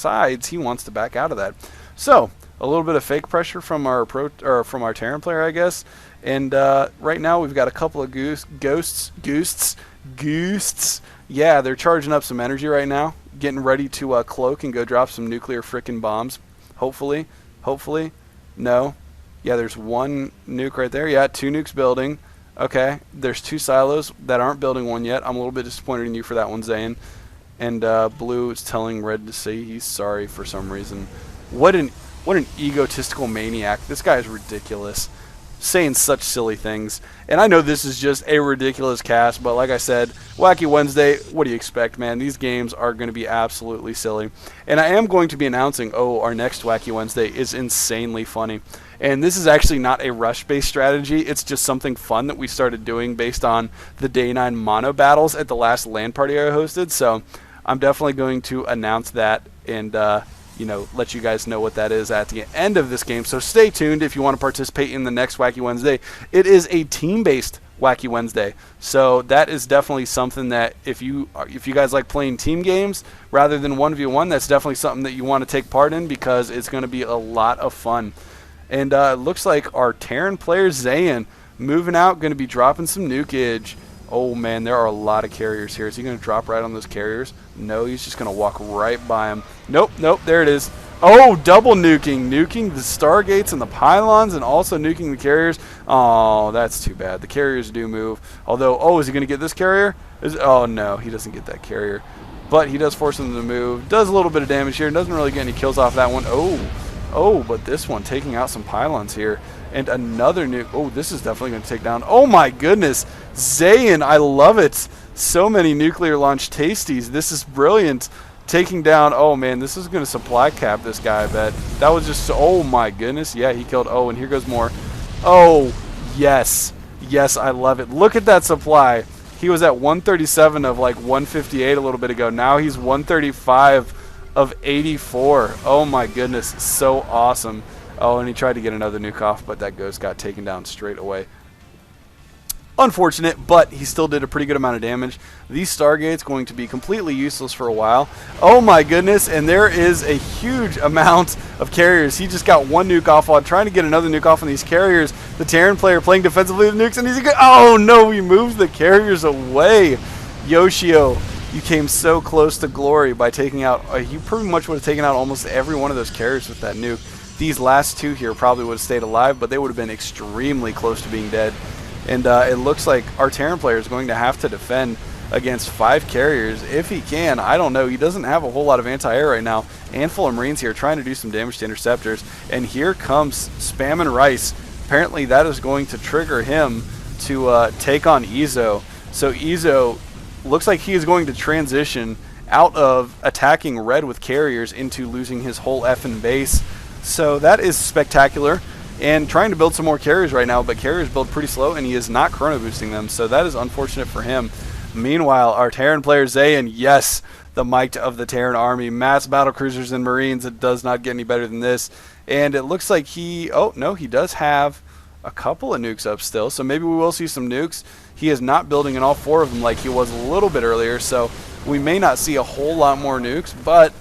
decides he wants to back out of that. So a little bit of fake pressure from our Terran player, I guess. And right now we've got a couple of ghosts. Yeah, they're charging up some energy right now, getting ready to cloak and go drop some nuclear frickin' bombs. Hopefully. No. Yeah, there's one nuke right there. Yeah, 2 nukes building. Okay, there's 2 silos that aren't building one yet. I'm a little bit disappointed in you for that one, ZayiN. And Blue is telling Red to say he's sorry for some reason. What an egotistical maniac. This guy is ridiculous. Saying such silly things. And I know this is just a ridiculous cast, but like I said, Wacky Wednesday, what do you expect, man? These games are going to be absolutely silly. And I am going to be announcing, our next Wacky Wednesday is insanely funny. And this is actually not a rush-based strategy. It's just something fun that we started doing based on the Day 9 mono battles at the last LAN party I hosted. So I'm definitely going to announce that and let you guys know what that is at the end of this game. So stay tuned if you want to participate in the next Wacky Wednesday. It is a team-based Wacky Wednesday. So that is definitely something that if you guys like playing team games rather than 1v1, that's definitely something that you want to take part in because it's going to be a lot of fun. And it looks like our Terran player ZayiN moving out, going to be dropping some nukage. Oh man, there are a lot of carriers here. Is he going to drop right on those carriers? No, he's just going to walk right by them. Nope, there it is. Oh, double nuking the stargates and the pylons and also nuking the carriers. Oh, that's too bad. The carriers do move. Although, is he going to get this carrier? Oh no, he doesn't get that carrier. But he does force them to move. Does a little bit of damage here. Doesn't really get any kills off that one. Oh, but this one taking out some pylons here. And another nuke. Oh, this is definitely going to take down. Oh my goodness. ZayiN, I love it. So many nuclear launch tasties. This is brilliant. Taking down. Oh man, this is going to supply cap this guy, I bet. That was just. Oh my goodness. Yeah, he killed. Oh, and here goes more. Oh, yes. Yes, I love it. Look at that supply. He was at 137 of like 158 a little bit ago. Now he's 135 of 84. Oh my goodness. So awesome. Oh, and he tried to get another nuke off, but that ghost got taken down straight away. Unfortunate, but he still did a pretty good amount of damage. These Stargates going to be completely useless for a while. Oh my goodness, and there is a huge amount of carriers. He just got one nuke off while trying to get another nuke off on these carriers. The Terran player playing defensively with nukes, and he's good. Oh no, he moves the carriers away. Yoshio, you came so close to glory by taking out, you pretty much would have taken out almost every one of those carriers with that nuke. These last 2 here probably would have stayed alive, but they would have been extremely close to being dead. And it looks like our Terran player is going to have to defend against 5 carriers if he can. I don't know. He doesn't have a whole lot of anti-air right now. Handful of Marines here trying to do some damage to interceptors. And here comes Spam and Rice. Apparently that is going to trigger him to take on Ezo. So Ezo looks like he is going to transition out of attacking Red with carriers into losing his whole effing base. So that is spectacular. And trying to build some more carriers right now, but carriers build pretty slow, and he is not chrono boosting them, so that is unfortunate for him. Meanwhile, our Terran player ZayiN, yes, the might of the Terran army, mass battle cruisers and Marines. It does not get any better than this. And it looks like he, oh no, he does have a couple of nukes up still, so maybe we will see some nukes. He is not building in all 4 of them like he was a little bit earlier, so we may not see a whole lot more nukes, but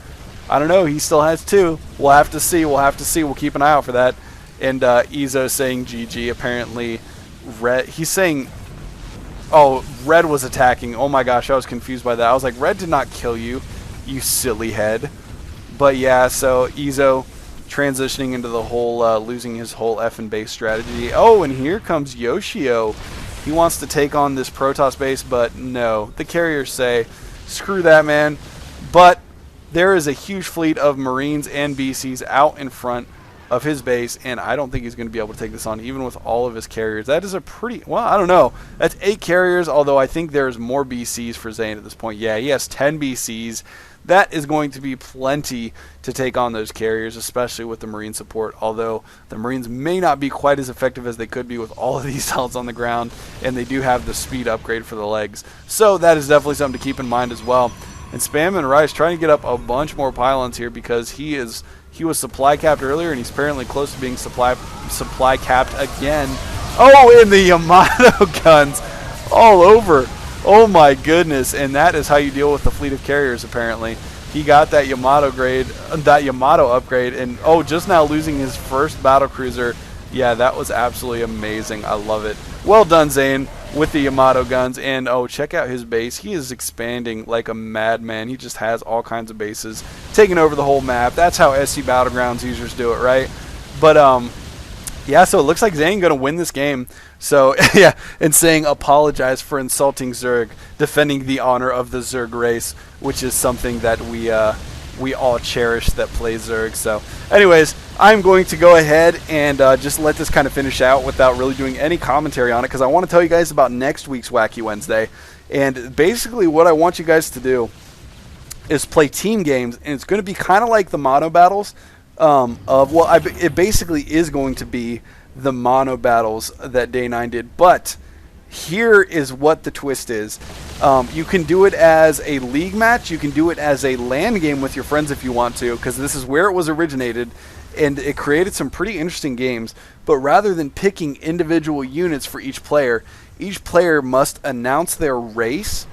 I don't know, he still has 2. We'll have to see, we'll keep an eye out for that. And Ezo saying GG. Apparently Red, he's saying, oh, Red was attacking. Oh my gosh, I was confused by that. I was like, Red did not kill you, you silly head. But yeah, so Ezo transitioning into the whole losing his whole effing base strategy. Oh, and here comes Yoshio. He wants to take on this Protoss base, but no. The carriers say, screw that, man. But there is a huge fleet of Marines and BCs out in front of his base, and I don't think he's going to be able to take this on even with all of his carriers. That is a pretty, well, I don't know. That's 8 carriers, although I think there's more BCs for ZayiN at this point. Yeah, he has 10 BCs. That is going to be plenty to take on those carriers, especially with the Marine support, although the Marines may not be quite as effective as they could be with all of these cells on the ground, and they do have the speed upgrade for the legs. So that is definitely something to keep in mind as well. And Spam and Rice trying to get up a bunch more pylons here because he was supply capped earlier, and he's apparently close to being supply capped again. Oh, and the Yamato guns all over. Oh my goodness, and that is how you deal with the fleet of carriers apparently. he got that Yamato upgrade, and oh, just now losing his first battle cruiser. Yeah, that was absolutely amazing. I love it. Well done, ZayiN, with the Yamato guns. And oh, check out his base. He is expanding like a madman. He just has all kinds of bases, taking over the whole map. That's how SC Battlegrounds users do it, right? But yeah, so it looks like ZayiN going to win this game. So, yeah, and saying apologize for insulting Zerg, defending the honor of the Zerg race, which is something that we all cherish that play Zerg. So, anyways, I'm going to go ahead and just let this kind of finish out without really doing any commentary on it, because I want to tell you guys about next week's Wacky Wednesday. And basically what I want you guys to do is play team games, and it's going to be kind of like the mono battles. It basically is going to be the mono battles that Day 9 did, but here is what the twist is. You can do it as a league match, you can do it as a LAN game with your friends if you want to, because this is where it was originated, and it created some pretty interesting games. But rather than picking individual units for each player must announce their race,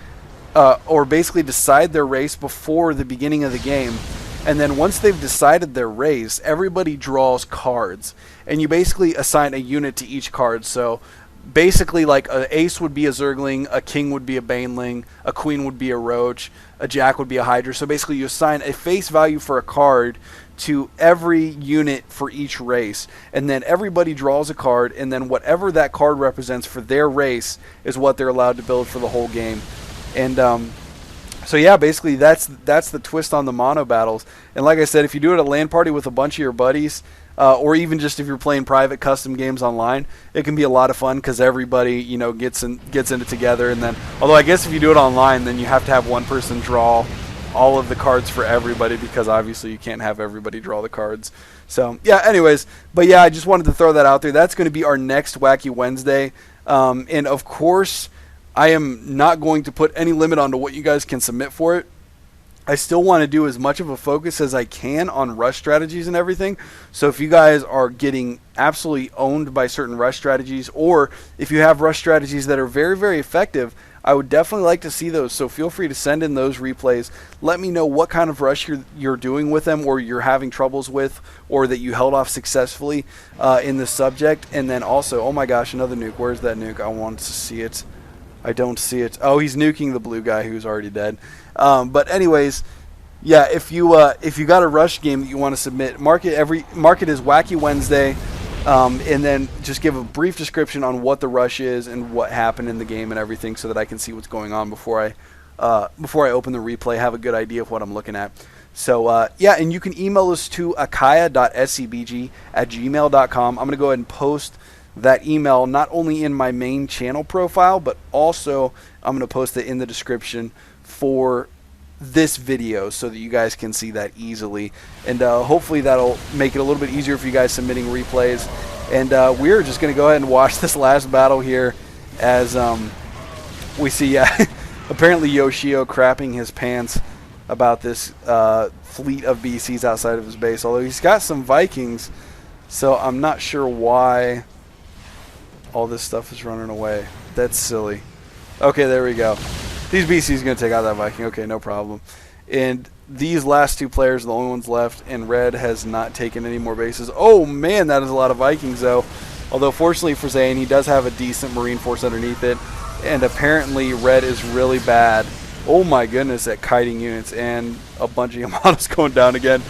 or basically decide their race before the beginning of the game. And then once they've decided their race, everybody draws cards. And you basically assign a unit to each card. So basically, like, an ace would be a Zergling, a king would be a Baneling, a queen would be a Roach, a jack would be a Hydra. So basically you assign a face value for a card to every unit for each race. And then everybody draws a card, and then whatever that card represents for their race is what they're allowed to build for the whole game. And so yeah, basically that's the twist on the mono battles. And like I said, if you do it at a LAN party with a bunch of your buddies, or even just if you're playing private custom games online, it can be a lot of fun because everybody, you know, gets in it together. And then, although I guess if you do it online, then you have to have one person draw all of the cards for everybody, because obviously you can't have everybody draw the cards. So yeah, anyways, but yeah, I just wanted to throw that out there. That's going to be our next Wacky Wednesday. And of course, I am not going to put any limit on to what you guys can submit for it. I still want to do as much of a focus as I can on rush strategies and everything. So if you guys are getting absolutely owned by certain rush strategies, or if you have rush strategies that are very, very effective, I would definitely like to see those. So feel free to send in those replays. Let me know what kind of rush you're doing with them, or you're having troubles with, or that you held off successfully in the subject. And then also, oh my gosh, another nuke. Where's that nuke? I want to see it. I don't see it. Oh, he's nuking the blue guy who's already dead. But anyways, yeah, if you got a rush game that you want to submit, mark it as Wacky Wednesday, and then just give a brief description on what the rush is and what happened in the game and everything, so that I can see what's going on before I open the replay, have a good idea of what I'm looking at. So yeah, and you can email us to akaya.scbg@gmail.com. I'm gonna go ahead and post that email not only in my main channel profile, but also I'm going to post it in the description for this video so that you guys can see that easily. And hopefully that'll make it a little bit easier for you guys submitting replays. And we're just going to go ahead and watch this last battle here as we see apparently Yoshio crapping his pants about this fleet of BCs outside of his base, although he's got some Vikings, so I'm not sure why all this stuff is running away. That's silly. Okay, there we go. These BCs are going to take out that Viking. Okay, no problem. And these last two players are the only ones left, and Red has not taken any more bases. Oh, man, that is a lot of Vikings, though. Although, fortunately for ZayiN, he does have a decent Marine force underneath it. And apparently, Red is really bad. Oh, my goodness, at kiting units. And a bunch of Yamatos going down again.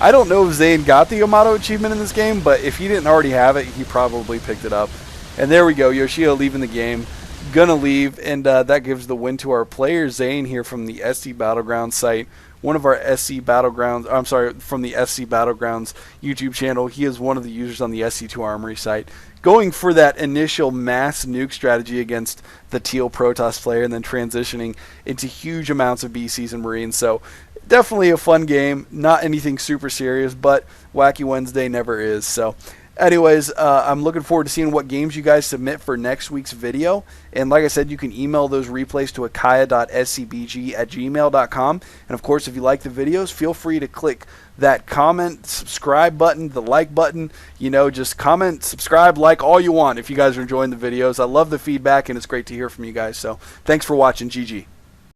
I don't know if ZayiN got the Yamato achievement in this game, but if he didn't already have it, he probably picked it up. And there we go, Yoshio leaving the game. Gonna leave, and that gives the win to our player ZayiN here from the SC Battlegrounds site. One of our SC Battlegrounds, I'm sorry, from the SC Battlegrounds YouTube channel. He is one of the users on the SC2 Armory site, going for that initial mass nuke strategy against the Teal Protoss player, and then transitioning into huge amounts of BCs and Marines. So definitely a fun game, not anything super serious, but Wacky Wednesday never is. So anyways, I'm looking forward to seeing what games you guys submit for next week's video. And like I said, you can email those replays to akaya.scbg@gmail.com. And of course, if you like the videos, feel free to click that comment, subscribe button, the like button. You know, just comment, subscribe, like all you want if you guys are enjoying the videos. I love the feedback, and it's great to hear from you guys. So thanks for watching. GG.